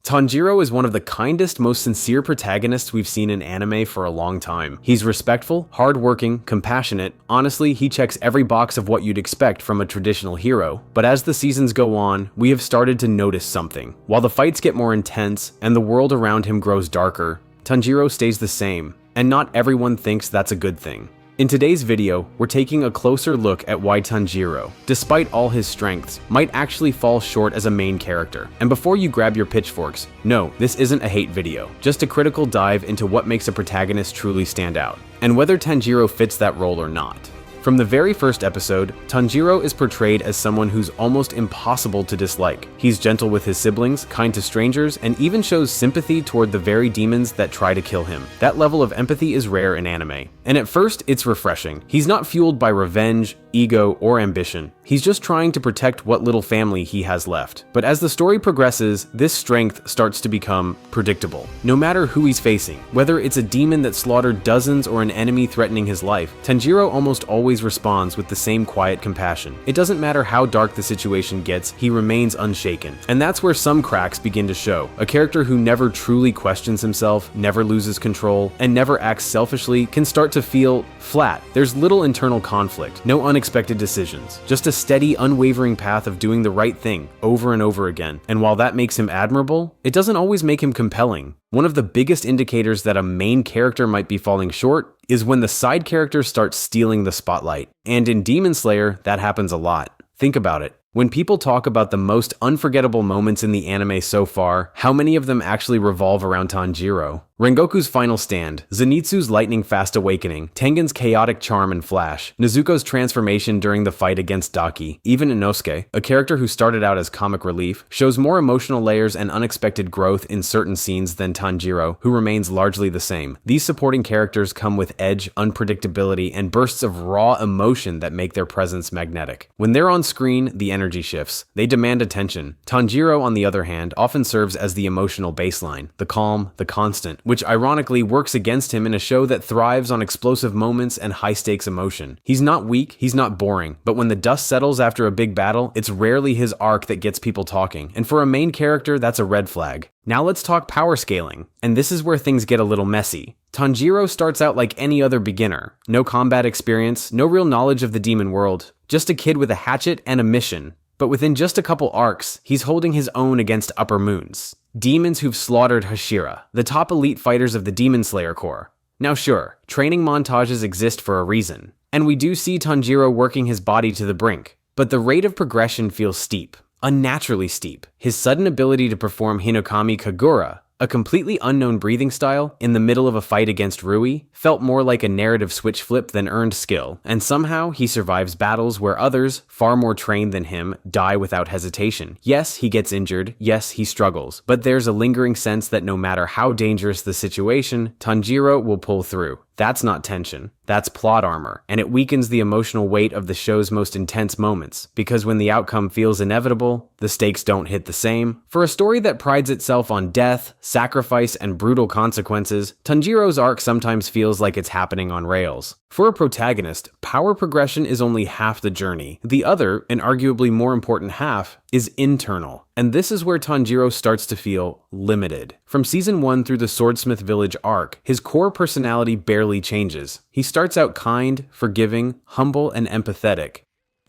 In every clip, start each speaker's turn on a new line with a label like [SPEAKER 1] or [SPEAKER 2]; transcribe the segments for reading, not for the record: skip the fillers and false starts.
[SPEAKER 1] Tanjiro is one of the kindest, most sincere protagonists we've seen in anime for a long time. He's respectful, hardworking, compassionate. Honestly, he checks every box of what you'd expect from a traditional hero. But as the seasons go on, we have started to notice something. While the fights get more intense and the world around him grows darker, Tanjiro stays the same, and not everyone thinks that's a good thing. In today's video, we're taking a closer look at why Tanjiro, despite all his strengths, might actually fall short as a main character. And before you grab your pitchforks, no, this isn't a hate video, just a critical dive into what makes a protagonist truly stand out, and whether Tanjiro fits that role or not. From the very first episode, Tanjiro is portrayed as someone who's almost impossible to dislike. He's gentle with his siblings, kind to strangers, and even shows sympathy toward the very demons that try to kill him. That level of empathy is rare in anime. And at first, it's refreshing. He's not fueled by revenge, ego, or ambition. He's just trying to protect what little family he has left. But as the story progresses, this strength starts to become predictable. No matter who he's facing, whether it's a demon that slaughtered dozens or an enemy threatening his life, Tanjiro almost always responds with the same quiet compassion. It doesn't matter how dark the situation gets, he remains unshaken. And that's where some cracks begin to show. A character who never truly questions himself, never loses control, and never acts selfishly can start to feel flat. There's little internal conflict, no unexpected decisions, just a steady, unwavering path of doing the right thing over and over again. And while that makes him admirable, it doesn't always make him compelling. One of the biggest indicators that a main character might be falling short is when the side characters start stealing the spotlight. And in Demon Slayer, that happens a lot. Think about it. When people talk about the most unforgettable moments in the anime so far, how many of them actually revolve around Tanjiro? Rengoku's final stand, Zenitsu's lightning-fast awakening, Tengen's chaotic charm and flash, Nezuko's transformation during the fight against Daki, even Inosuke, a character who started out as comic relief, shows more emotional layers and unexpected growth in certain scenes than Tanjiro, who remains largely the same. These supporting characters come with edge, unpredictability, and bursts of raw emotion that make their presence magnetic. When they're on screen, the energy shifts. They demand attention. Tanjiro, on the other hand, often serves as the emotional baseline, the calm, the constant, which ironically works against him in a show that thrives on explosive moments and high-stakes emotion. He's not weak, he's not boring, but when the dust settles after a big battle, it's rarely his arc that gets people talking, and for a main character, that's a red flag. Now let's talk power scaling, and this is where things get a little messy. Tanjiro starts out like any other beginner. No combat experience, no real knowledge of the demon world, just a kid with a hatchet and a mission. But within just a couple arcs, he's holding his own against upper moons. Demons who've slaughtered Hashira, the top elite fighters of the Demon Slayer Corps. Now sure, training montages exist for a reason, and we do see Tanjiro working his body to the brink, but the rate of progression feels steep, unnaturally steep. His sudden ability to perform Hinokami Kagura, a completely unknown breathing style, in the middle of a fight against Rui, felt more like a narrative switch flip than earned skill, and somehow he survives battles where others, far more trained than him, die without hesitation. Yes, he gets injured, yes, he struggles, but there's a lingering sense that no matter how dangerous the situation, Tanjiro will pull through. That's not tension, that's plot armor, and it weakens the emotional weight of the show's most intense moments, because when the outcome feels inevitable, the stakes don't hit the same. For a story that prides itself on death, sacrifice, and brutal consequences, Tanjiro's arc sometimes feels like it's happening on rails. For a protagonist, power progression is only half the journey. The other, and arguably more important half, is internal. And this is where Tanjiro starts to feel limited. From season 1 through the Swordsmith Village arc, his core personality barely changes. He starts out kind, forgiving, humble, and empathetic.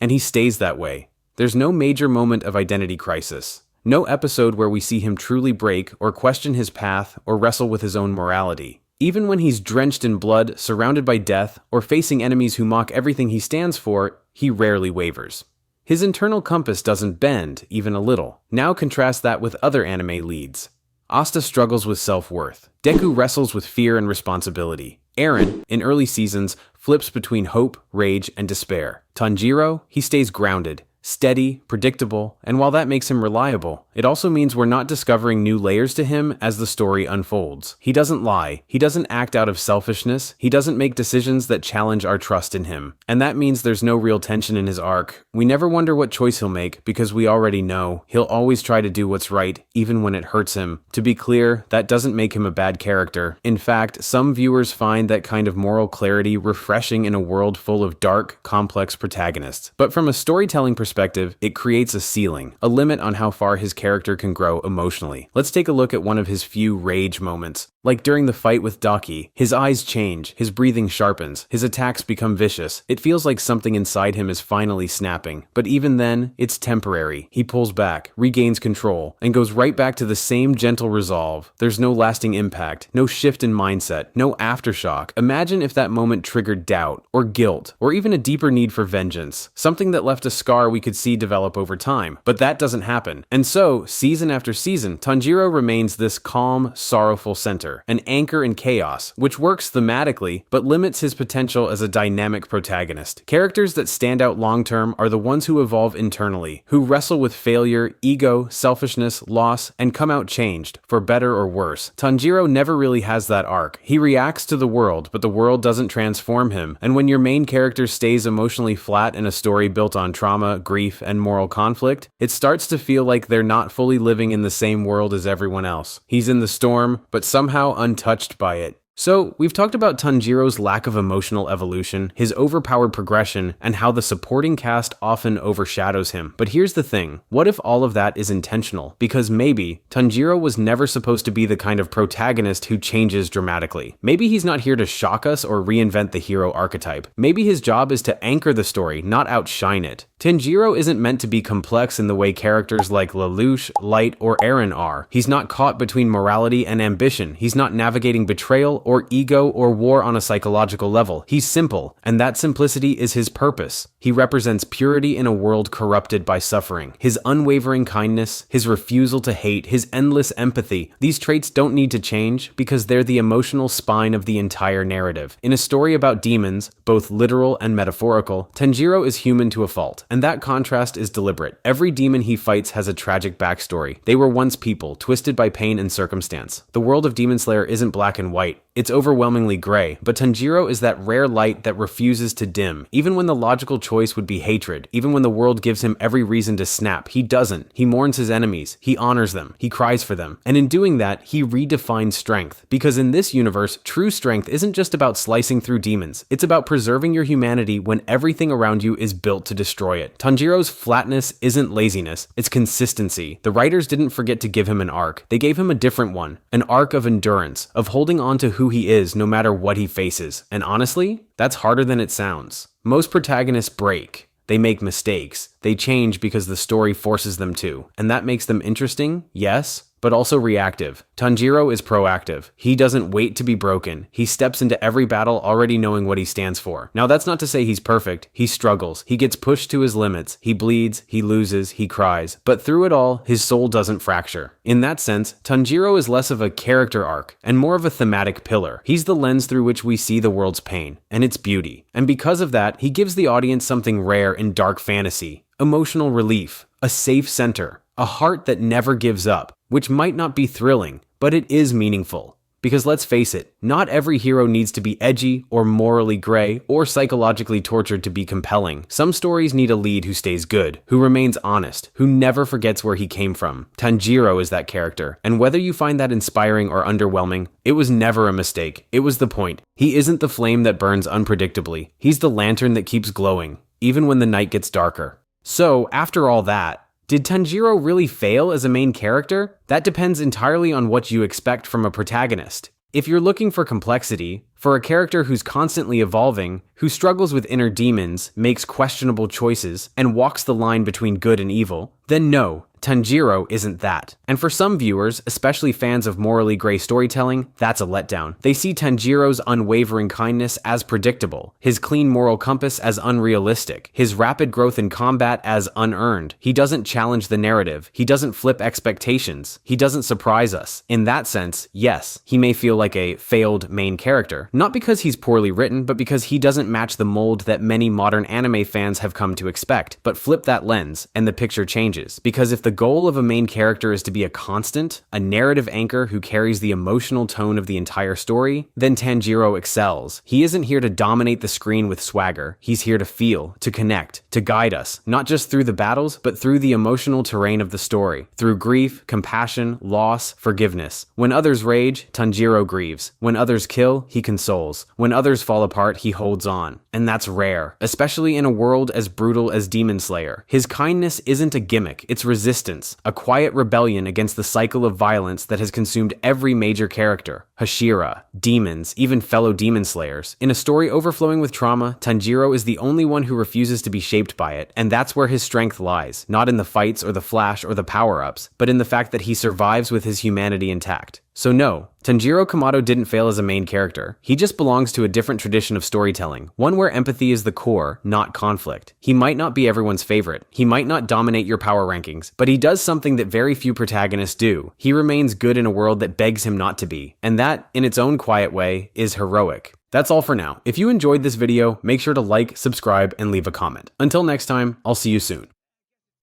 [SPEAKER 1] And he stays that way. There's no major moment of identity crisis. No episode where we see him truly break or question his path or wrestle with his own morality. Even when he's drenched in blood, surrounded by death, or facing enemies who mock everything he stands for, he rarely wavers. His internal compass doesn't bend, even a little. Now contrast that with other anime leads. Asta struggles with self-worth. Deku wrestles with fear and responsibility. Eren, in early seasons, flips between hope, rage, and despair. Tanjiro, he stays grounded, steady, predictable, and while that makes him reliable, it also means we're not discovering new layers to him as the story unfolds. He doesn't lie, he doesn't act out of selfishness, he doesn't make decisions that challenge our trust in him. And that means there's no real tension in his arc. We never wonder what choice he'll make because we already know he'll always try to do what's right, even when it hurts him. To be clear, that doesn't make him a bad character. In fact, some viewers find that kind of moral clarity refreshing in a world full of dark, complex protagonists. But from a storytelling perspective, it creates a ceiling, a limit on how far his character can grow emotionally. Let's take a look at one of his few rage moments. Like during the fight with Daki, his eyes change, his breathing sharpens, his attacks become vicious. It feels like something inside him is finally snapping. But even then, it's temporary. He pulls back, regains control, and goes right back to the same gentle resolve. There's no lasting impact, no shift in mindset, no aftershock. Imagine if that moment triggered doubt, or guilt, or even a deeper need for vengeance. Something that left a scar we could see develop over time. But that doesn't happen. And so, season after season, Tanjiro remains this calm, sorrowful center, an anchor in chaos, which works thematically, but limits his potential as a dynamic protagonist. Characters that stand out long-term are the ones who evolve internally, who wrestle with failure, ego, selfishness, loss, and come out changed, for better or worse. Tanjiro never really has that arc. He reacts to the world, but the world doesn't transform him, and when your main character stays emotionally flat in a story built on trauma, grief, and moral conflict, it starts to feel like they're not fully living in the same world as everyone else. He's in the storm, but somehow untouched by it. So, we've talked about Tanjiro's lack of emotional evolution, his overpowered progression, and how the supporting cast often overshadows him. But here's the thing, what if all of that is intentional? Because maybe Tanjiro was never supposed to be the kind of protagonist who changes dramatically. Maybe he's not here to shock us or reinvent the hero archetype. Maybe his job is to anchor the story, not outshine it. Tanjiro isn't meant to be complex in the way characters like Lelouch, Light, or Eren are. He's not caught between morality and ambition. He's not navigating betrayal or ego or war on a psychological level. He's simple, and that simplicity is his purpose. He represents purity in a world corrupted by suffering. His unwavering kindness, his refusal to hate, his endless empathy, these traits don't need to change because they're the emotional spine of the entire narrative. In a story about demons, both literal and metaphorical, Tanjiro is human to a fault, and that contrast is deliberate. Every demon he fights has a tragic backstory. They were once people, twisted by pain and circumstance. The world of Demon Slayer isn't black and white. It's overwhelmingly gray, but Tanjiro is that rare light that refuses to dim. Even when the logical choice would be hatred, even when the world gives him every reason to snap, he doesn't. He mourns his enemies, he honors them, he cries for them. And in doing that, he redefines strength. Because in this universe, true strength isn't just about slicing through demons. It's about preserving your humanity when everything around you is built to destroy it. Tanjiro's flatness isn't laziness, it's consistency. The writers didn't forget to give him an arc. They gave him a different one, an arc of endurance, of holding on to who he is no matter what he faces. And honestly, that's harder than it sounds. Most protagonists break. They make mistakes. They change because the story forces them to. And that makes them interesting, yes, but also reactive. Tanjiro is proactive. He doesn't wait to be broken. He steps into every battle already knowing what he stands for. Now that's not to say he's perfect. He struggles. He gets pushed to his limits. He bleeds, he loses, he cries. But through it all, his soul doesn't fracture. In that sense, Tanjiro is less of a character arc and more of a thematic pillar. He's the lens through which we see the world's pain and its beauty. And because of that, he gives the audience something rare in dark fantasy. Emotional relief, a safe center, a heart that never gives up, which might not be thrilling, but it is meaningful. Because let's face it, not every hero needs to be edgy or morally gray or psychologically tortured to be compelling. Some stories need a lead who stays good, who remains honest, who never forgets where he came from. Tanjiro is that character, and whether you find that inspiring or underwhelming, it was never a mistake. It was the point. He isn't the flame that burns unpredictably. He's the lantern that keeps glowing, even when the night gets darker. So, after all that, did Tanjiro really fail as a main character? That depends entirely on what you expect from a protagonist. If you're looking for complexity, for a character who's constantly evolving, who struggles with inner demons, makes questionable choices, and walks the line between good and evil, then no, Tanjiro isn't that. And for some viewers, especially fans of morally gray storytelling, that's a letdown. They see Tanjiro's unwavering kindness as predictable, his clean moral compass as unrealistic, his rapid growth in combat as unearned. He doesn't challenge the narrative. He doesn't flip expectations. He doesn't surprise us. In that sense, yes, he may feel like a failed main character. Not because he's poorly written, but because he doesn't match the mold that many modern anime fans have come to expect. But flip that lens, and the picture changes. Because if the goal of a main character is to be a constant, a narrative anchor who carries the emotional tone of the entire story, then Tanjiro excels. He isn't here to dominate the screen with swagger. He's here to feel, to connect, to guide us, not just through the battles, but through the emotional terrain of the story, through grief, compassion, loss, forgiveness. When others rage, Tanjiro grieves. When others kill, he consoles. When others fall apart, he holds on. And that's rare, especially in a world as brutal as Demon Slayer. His kindness isn't a gimmick, it's resistance. resistance, a quiet rebellion against the cycle of violence that has consumed every major character. Hashira, demons, even fellow demon slayers. In a story overflowing with trauma, Tanjiro is the only one who refuses to be shaped by it, and that's where his strength lies, not in the fights or the flash or the power-ups, but in the fact that he survives with his humanity intact. So no, Tanjiro Kamado didn't fail as a main character. He just belongs to a different tradition of storytelling, one where empathy is the core, not conflict. He might not be everyone's favorite, he might not dominate your power rankings, but he does something that very few protagonists do. He remains good in a world that begs him not to be, and that, in its own quiet way, is heroic. That's all for now. If you enjoyed this video, make sure to like, subscribe, and leave a comment. Until next time, I'll see you soon.